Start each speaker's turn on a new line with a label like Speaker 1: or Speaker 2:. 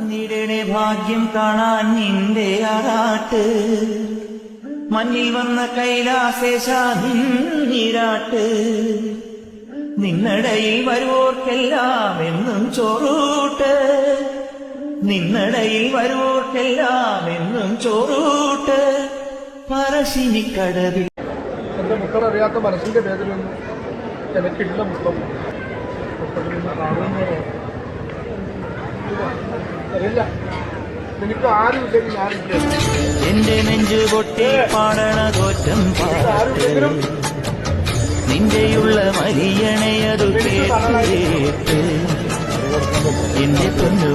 Speaker 1: നിന്റെ ഭാഗ്യം കാണാൻ നിന്റെ ആറാട്ട് മഞ്ഞിൽ വന്ന കൈലാസേശ നിന്നിരാട്ട് നിന്നടയിൽ വരുവോർക്കെല്ലാം എന്നും ചോറൂട്ട് നിന്നടയിൽ വരുവോർക്കെല്ലാം എന്നും ചോറൂട്ട് പറശ്ശിനിക്കടവിൽ.
Speaker 2: എന്റെ മക്കളറിയാത്ത മനസ്സിന്റെ വേദനയൊന്നും എനിക്കില്ല. മുത്തം അറിയില്ല, എനിക്ക് ആരുമില്ലെങ്കിൽ ഞാനില്ല.
Speaker 1: എന്റെ നെഞ്ചു പൊട്ടി പാടണ തോറ്റം പാട്ട് നിന്റെയുള്ള മരിയണയതു കേട്ട് എന്റെ പൊന്നു